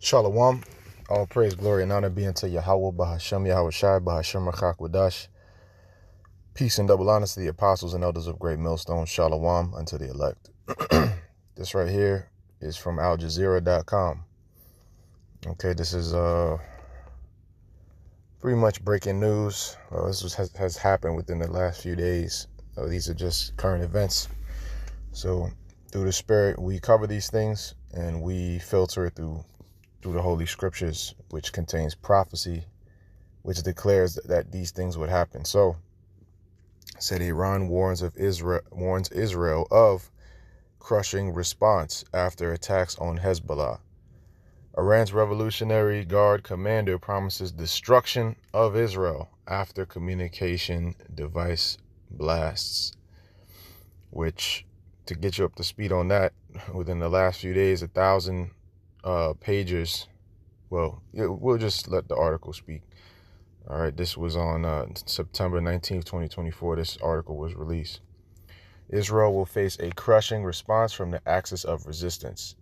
Shalom. All praise, glory, and honor be unto Yahweh, Bahashem, Yahweh Shai, Bahashem, Rachak, Wadash. Peace and double honor to the apostles and elders of Great Millstone. Shalom unto the elect. This right here is from AlJazeera.com. Okay, this is pretty much breaking news. Has happened within the last few days. These are just current events. So through the Spirit, we cover these things and we filter it through the Holy Scriptures, which contains prophecy, which declares that these things would happen. So, said Iran warns Israel of crushing response after attacks on Hezbollah. Iran's Revolutionary Guard commander promises destruction of Israel after communication device blasts. Which, to get you up to speed on that, within the last few days, 1,000 pagers. Well, we'll just let the article speak. All right, this was on September 19th, 2024. This article was released. Israel will face a crushing response from the Axis of Resistance.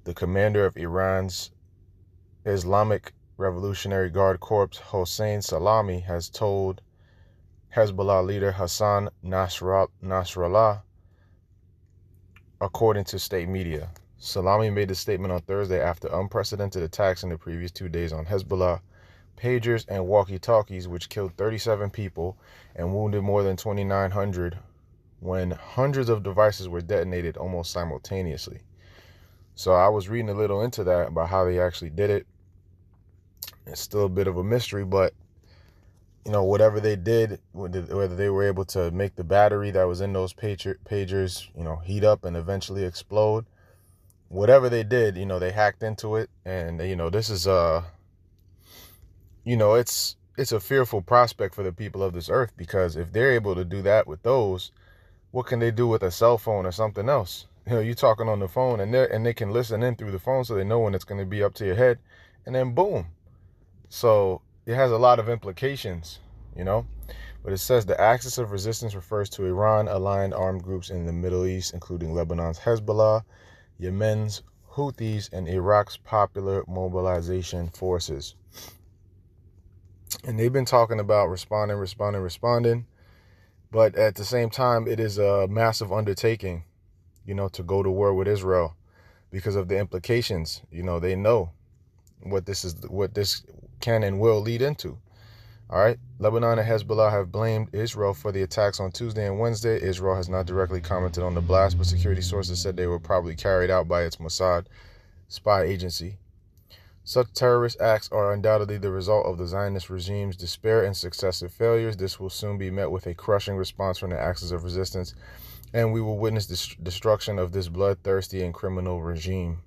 The commander of Iran's Islamic Revolutionary Guard Corps, Hossein Salami, has told Hezbollah leader Hassan Nasrallah, according to state media. Salami made the statement on Thursday after unprecedented attacks in the previous 2 days on Hezbollah pagers and walkie-talkies, which killed 37 people and wounded more than 2,900 when hundreds of devices were detonated almost simultaneously. So I was reading a little into that about how they actually did it. It's still a bit of a mystery, but whatever they did, whether they were able to make the battery that was in those pagers, heat up and eventually explode. Whatever they did, they hacked into it, and this is it's a fearful prospect for the people of this earth, because if they're able to do that with those, what can they do with a cell phone or something else? You're talking on the phone, and they can listen in through the phone, so they know when it's going to be up to your head, and then boom. So it has a lot of implications, But it says the Axis of Resistance refers to Iran-aligned armed groups in the Middle East, including Lebanon's Hezbollah, Yemen's Houthis, and Iraq's Popular Mobilization Forces. And they've been talking about responding. But at the same time, it is a massive undertaking, to go to war with Israel because of the implications. They know what this can and will lead into. All right. Lebanon and Hezbollah have blamed Israel for the attacks on Tuesday and Wednesday. Israel has not directly commented on the blast, but security sources said they were probably carried out by its Mossad spy agency. Such terrorist acts are undoubtedly the result of the Zionist regime's despair and successive failures. This will soon be met with a crushing response from the Axis of Resistance, and we will witness the destruction of this bloodthirsty and criminal regime.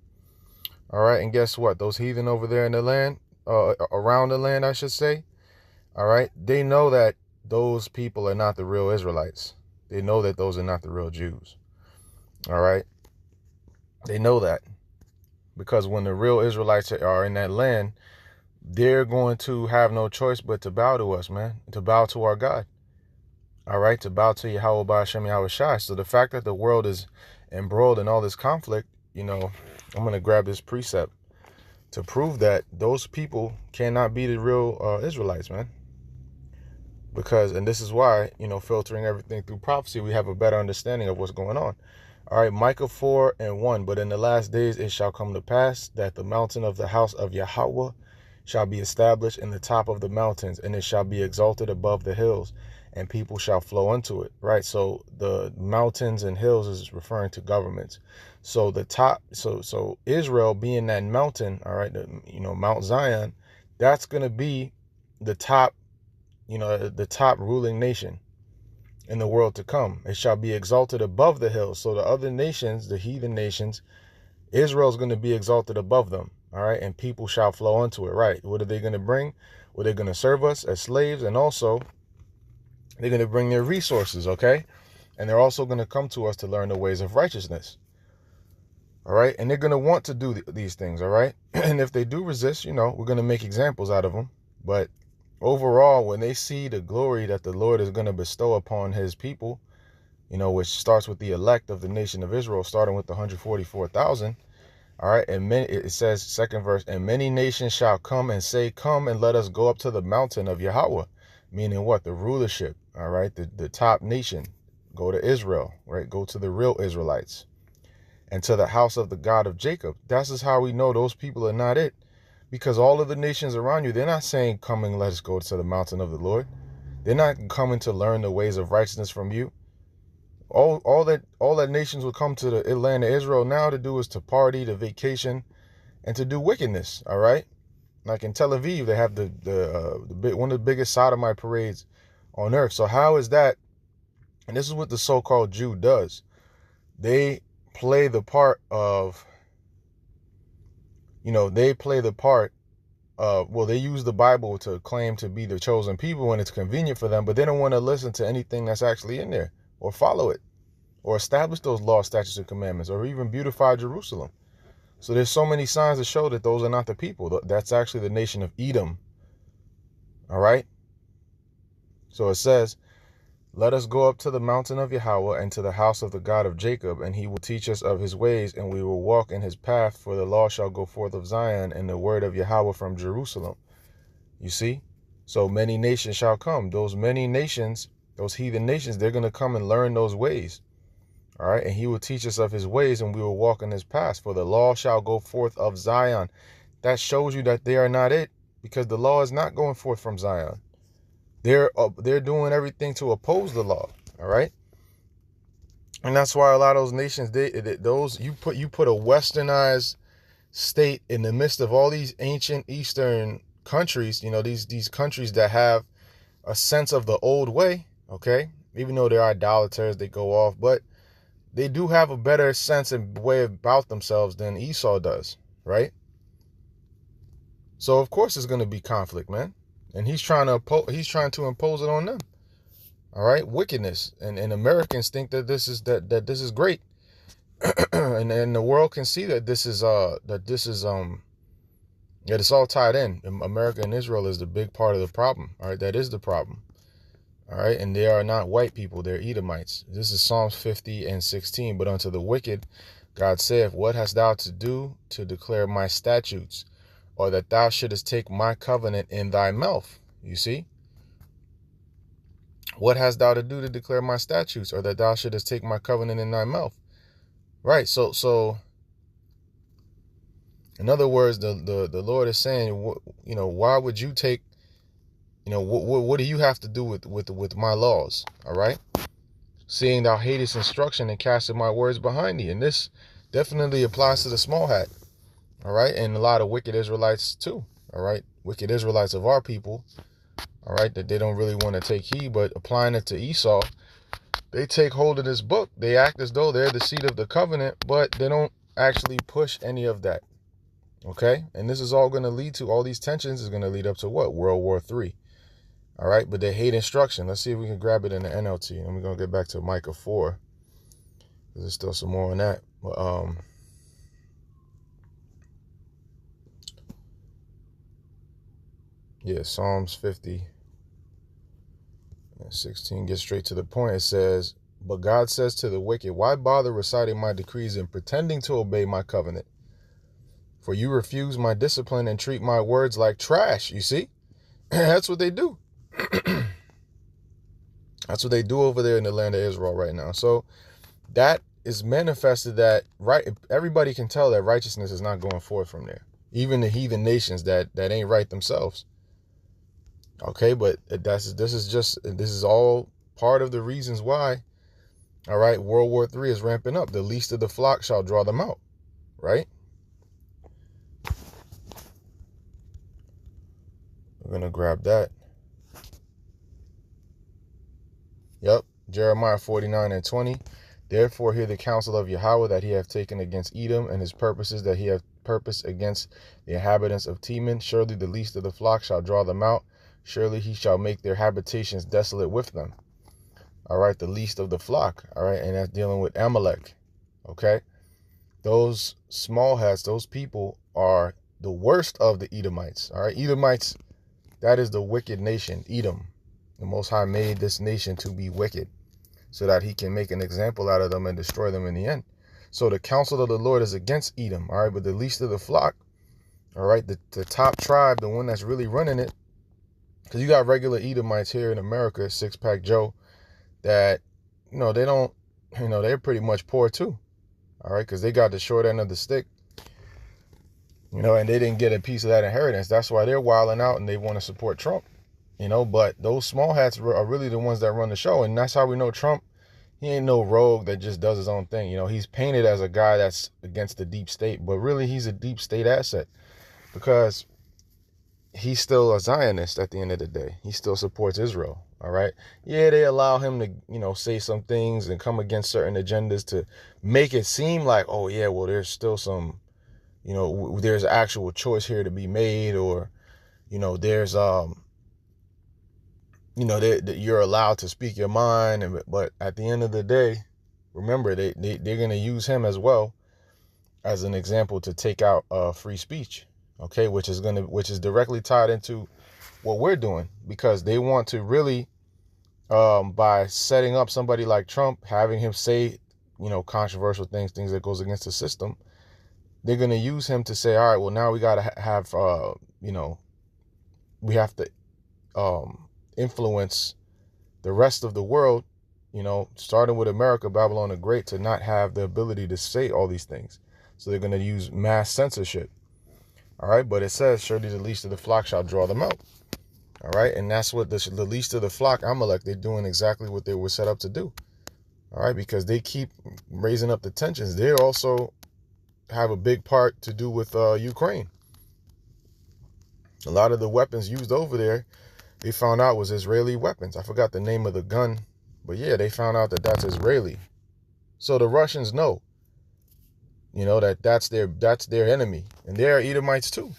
All right, and guess what? Those heathen over there in the land, around the land, I should say, all right, they know that those people are not the real Israelites. They know that those are not the real Jews. All right, they know that. Because when the real Israelites are in that land, they're going to have no choice but to bow to us, man. To bow to our God. All right? To bow to Yahweh, Bahashem, Yahweh Shai. So the fact that the world is embroiled in all this conflict, I'm going to grab this precept to prove that those people cannot be the real Israelites, man. Because, and this is why, filtering everything through prophecy, we have a better understanding of what's going on. All right, Micah 4:1. But in the last days it shall come to pass that the mountain of the house of Yahweh shall be established in the top of the mountains, and it shall be exalted above the hills, and people shall flow unto it. Right? So the mountains and hills is referring to governments. So the top, so Israel being that mountain, all right, Mount Zion, that's gonna be the top, the top ruling nation in the world to come. It shall be exalted above the hills. So the other nations, the heathen nations, Israel's going to be exalted above them. All right. And people shall flow unto it. Right. What are they going to bring? Well, they're going to serve us as slaves. And also they're going to bring their resources. Okay. And they're also going to come to us to learn the ways of righteousness. All right. And they're going to want to do these things. All right. And if they do resist, we're going to make examples out of them. But overall, when they see the glory that the Lord is going to bestow upon his people, which starts with the elect of the nation of Israel, starting with the 144,000, All right. And many, it says, second verse, and many nations shall come and say, come and let us go up to the mountain of Yahweh. Meaning what? The rulership. All right. The top nation. Go to Israel, right? Go to the real Israelites and to the house of the God of Jacob. That's just how we know those people are not it. Because all of the nations around you, they're not saying, come and let us go to the mountain of the Lord. They're not coming to learn the ways of righteousness from you. All that nations will come to the land of Israel now to do is to party, to vacation, and to do wickedness. All right, like in Tel Aviv, they have the one of the biggest sodomite parades on earth. So how is that? And this is what the so-called Jew does. They play the part of, they play the part of, well, they use the Bible to claim to be the chosen people when it's convenient for them, but they don't want to listen to anything that's actually in there or follow it or establish those laws, statutes, and commandments, or even beautify Jerusalem. So there's so many signs to show that those are not the people. That's actually the nation of Edom. All right. So it says, let us go up to the mountain of Yahweh and to the house of the God of Jacob, and he will teach us of his ways, and we will walk in his path, for the law shall go forth of Zion, and the word of Yahweh from Jerusalem. You see? So many nations shall come. Those many nations, those heathen nations, they're going to come and learn those ways. All right. And he will teach us of his ways, and we will walk in his paths, for the law shall go forth of Zion. That shows you that they are not it, because the law is not going forth from Zion. They're doing everything to oppose the law. All right. And that's why a lot of those nations, you put a westernized state in the midst of all these ancient Eastern countries, these countries that have a sense of the old way. Okay. Even though they're idolaters, they go off, but they do have a better sense and way about themselves than Esau does. Right. So of course it's going to be conflict, man. And he's trying to impose it on them. All right, wickedness, and Americans think that this is great, and the world can see that it's all tied in. America and Israel is the big part of the problem. All right, that is the problem. All right, and they are not white people; they're Edomites. This is Psalms 50:16. But unto the wicked, God saith, what hast thou to do to declare my statutes? Or that thou shouldest take my covenant in thy mouth. You see? What hast thou to do to declare my statutes? Or that thou shouldest take my covenant in thy mouth. Right. So in other words, the Lord is saying, why would you take, what do you have to do with my laws? All right. Seeing thou hatest instruction and casteth my words behind thee. And this definitely applies to the small hat. All right. And a lot of wicked Israelites too. All right. Wicked Israelites of our people. All right. That they don't really want to take heed, but applying it to Esau, they take hold of this book. They act as though they're the seed of the covenant, but they don't actually push any of that. Okay. And this is all going to lead to, all these tensions is going to lead up to what? World War III. All right. But they hate instruction. Let's see if we can grab it in the NLT. And we're going to get back to Micah 4. There's still some more on that. But, yeah, Psalms 50:16 gets straight to the point. It says, but God says to the wicked, why bother reciting my decrees and pretending to obey my covenant? For you refuse my discipline and treat my words like trash. You see? That's what they do. That's what they do over there in the land of Israel right now. So that is manifested that, right, everybody can tell that righteousness is not going forth from there. Even the heathen nations that ain't right themselves. Okay, but this is all part of the reasons why, all right, World War III is ramping up. The least of the flock shall draw them out, right? We're going to grab that. Yep, Jeremiah 49:20. Therefore hear the counsel of Yahweh that he hath taken against Edom, and his purposes that he hath purposed against the inhabitants of Teman. Surely the least of the flock shall draw them out. Surely he shall make their habitations desolate with them. All right, the least of the flock. All right, and that's dealing with Amalek. Okay, those small hats, those people are the worst of the Edomites. All right, Edomites, that is the wicked nation, Edom. The Most High made this nation to be wicked so that he can make an example out of them and destroy them in the end. So the counsel of the Lord is against Edom, all right? But the least of the flock, all right, the top tribe, the one that's really running it, because you got regular Edomites here in America, Six Pack Joe, that, they don't, they're pretty much poor too, all right? Because they got the short end of the stick, and they didn't get a piece of that inheritance. That's why they're wilding out and they want to support Trump, but those small hats are really the ones that run the show. And that's how we know Trump, he ain't no rogue that just does his own thing. He's painted as a guy that's against the deep state, but really he's a deep state asset because he's still a Zionist at the end of the day. He still supports Israel, all right? Yeah, they allow him to, say some things and come against certain agendas to make it seem like, oh yeah, well, there's still some, there's actual choice here to be made, or, there's, that you're allowed to speak your mind. But at the end of the day, remember, they're going to use him as well as an example to take out free speech, okay, which is directly tied into what we're doing, because they want to really, by setting up somebody like Trump, having him say, controversial things that goes against the system, they're going to use him to say, all right, well, now we got to have, we have to influence the rest of the world, starting with America, Babylon the Great, to not have the ability to say all these things. So they're going to use mass censorship. All right. But it says, surely the least of the flock shall draw them out. All right. And that's what the least of the flock, Amalek, they're doing exactly what they were set up to do. All right. Because they keep raising up the tensions. They also have a big part to do with Ukraine. A lot of the weapons used over there, they found out was Israeli weapons. I forgot the name of the gun, but yeah, they found out that that's Israeli. So the Russians know, that's their enemy, and they are Edomites too.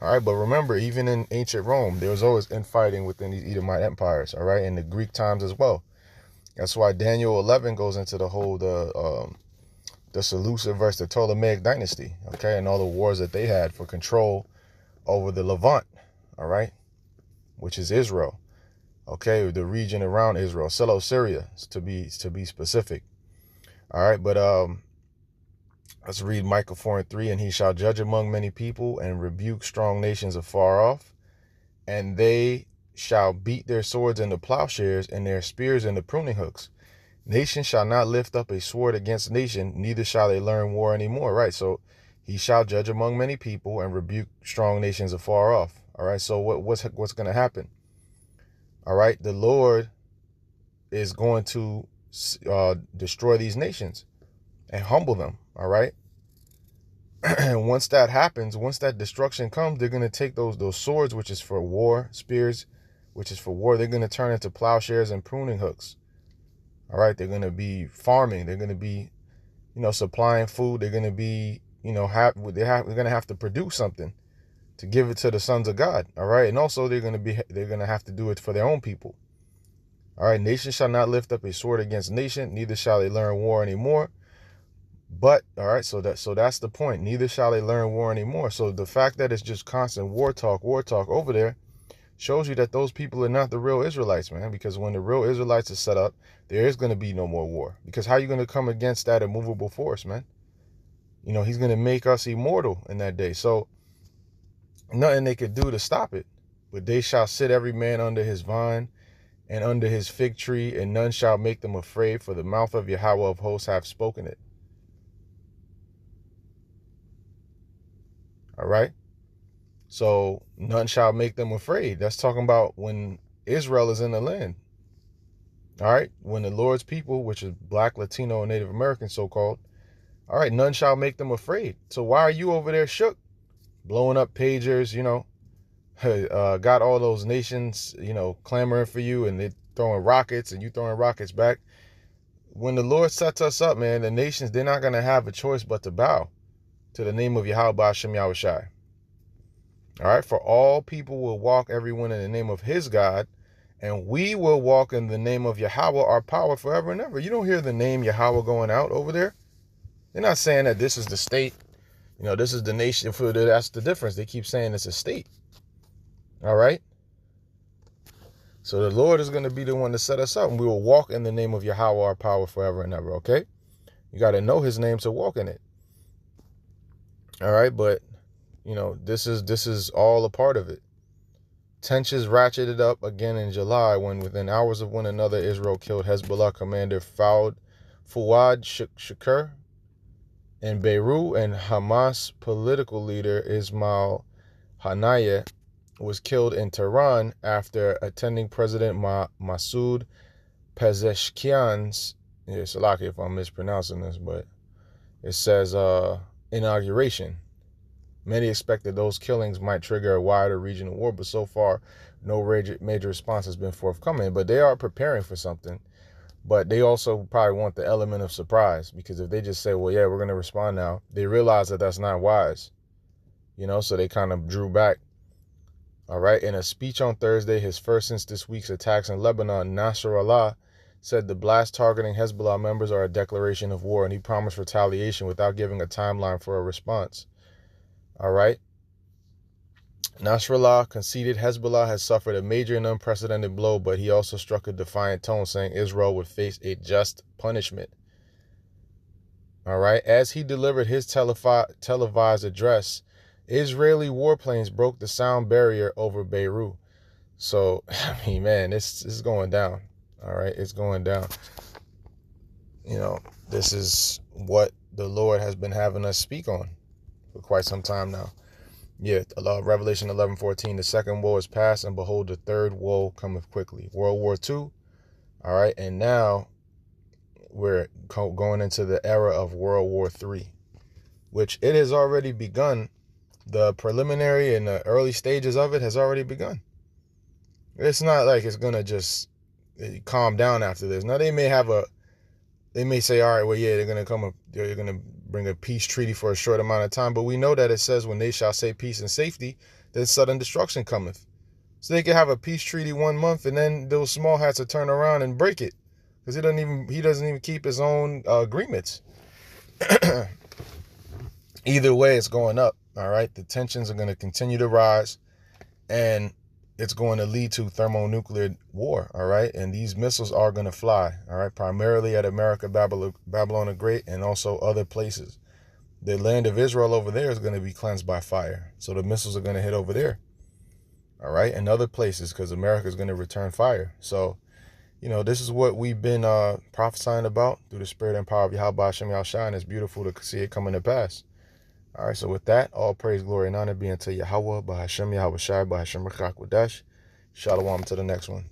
All right, but remember, even in ancient Rome, there was always infighting within these Edomite empires. All right, in the Greek times as well. That's why Daniel 11 goes into the whole the Seleucid versus the Ptolemaic dynasty. Okay, and all the wars that they had for control over the Levant. All right, which is Israel. Okay, the region around Israel, Syria, to be specific. All right, but let's read Micah 4:3. And he shall judge among many people and rebuke strong nations afar off, and they shall beat their swords into plowshares and their spears into pruning hooks. Nation shall not lift up a sword against nation, neither shall they learn war anymore. Right, so he shall judge among many people and rebuke strong nations afar off. All right, so what's going to happen? All right, the Lord is going to destroy these nations and humble them. All right, and once that happens, once that destruction comes, they're going to take those swords, which is for war, spears, which is for war, they're going to turn into plowshares and pruning hooks. All right, they're going to be farming, they're going to be, supplying food, they're going to be, they're going to have to produce something to give it to the sons of God. All right, and also they're going to have to do it for their own people. All right, nation shall not lift up a sword against nation, neither shall they learn war anymore. But all right, so that's the point. Neither shall they learn war anymore. So the fact that it's just constant war talk over there shows you that those people are not the real Israelites, man. Because when the real Israelites are set up, there is going to be no more war. Because how are you going to come against that immovable force, man? He's going to make us immortal in that day. So nothing they could do to stop it. But they shall sit every man under his vine and under his fig tree, and none shall make them afraid, for the mouth of Yahweh of hosts hath spoken it. All right. So none shall make them afraid. That's talking about when Israel is in the land. All right. When the Lord's people, which is Black, Latino, and Native American so-called, all right, none shall make them afraid. So why are you over there shook? Blowing up pagers, got all those nations, clamoring for you, and they're throwing rockets and you throwing rockets back. When the Lord sets us up, man, the nations, they're not going to have a choice but to bow to the name of Yahweh Hashem Yahushai. All right, for all people will walk, everyone, in the name of his God, and we will walk in the name of Yahweh, our power, forever and ever. You don't hear the name Yahweh going out over there. They're not saying that this is the state, this is the nation. That's the difference. They keep saying it's a state. All right. So the Lord is going to be the one to set us up, and we will walk in the name of Yahweh, our power, forever and ever. Okay. You got to know his name to walk in it. All right, but you know, this is all a part of it. Tensions ratcheted up again in July when, within hours of one another, Israel killed Hezbollah commander Fouad Shukr in Beirut, and Hamas political leader Ismail Haniyeh was killed in Tehran after attending President Masoud Pezeshkian's, Salaki if I'm mispronouncing this, but it says inauguration. Many expected those killings might trigger a wider regional war, but so far, no major response has been forthcoming. But they are preparing for something. But they also probably want the element of surprise, because if they just say, well, yeah, we're going to respond now, they realize that that's not wise. You know, so they kind of drew back. All right. In a speech on Thursday, his first since this week's attacks in Lebanon, Nasrallah said the blast targeting Hezbollah members are a declaration of war, and he promised retaliation without giving a timeline for a response. All right. Nasrallah conceded Hezbollah has suffered a major and unprecedented blow, but he also struck a defiant tone, saying Israel would face a just punishment. All right. As he delivered his televised address, Israeli warplanes broke the sound barrier over Beirut. So, I mean, man, this is going down. All right. It's going down. You know, this is what the Lord has been having us speak on for quite some time now. Yeah, Revelation 11:14, the second woe is past, and behold, the third woe cometh quickly. World War II, all right, and now we're going into the era of World War III, which it has already begun. The preliminary and the early stages of it has already begun. It's not like it's going to just calm down after this. Now, they may say, all right, well, yeah, they're going to bring a peace treaty for a short amount of time. But we know that it says, when they shall say peace and safety, then sudden destruction cometh. So they can have a peace treaty 1 month, and then those small hats will turn around and break it, because he doesn't even keep his own agreements. Either way, it's going up. All right. The tensions are going to continue to rise, and it's going to lead to thermonuclear war, all right? And these missiles are going to fly, all right, primarily at America, Babylon the Great, and also other places. The land of Israel over there is going to be cleansed by fire. So the missiles are going to hit over there, all right, and other places, because America is going to return fire. So, you know, this is what we've been prophesying about through the spirit and power of Yahweh Hashem Yahushua, and it's beautiful to see it coming to pass. All right, so with that, all praise, glory, and honor be unto Yahweh, Bahashem Yahweh Shai, Bahashem Rachak Wadash. Shalom to the next one.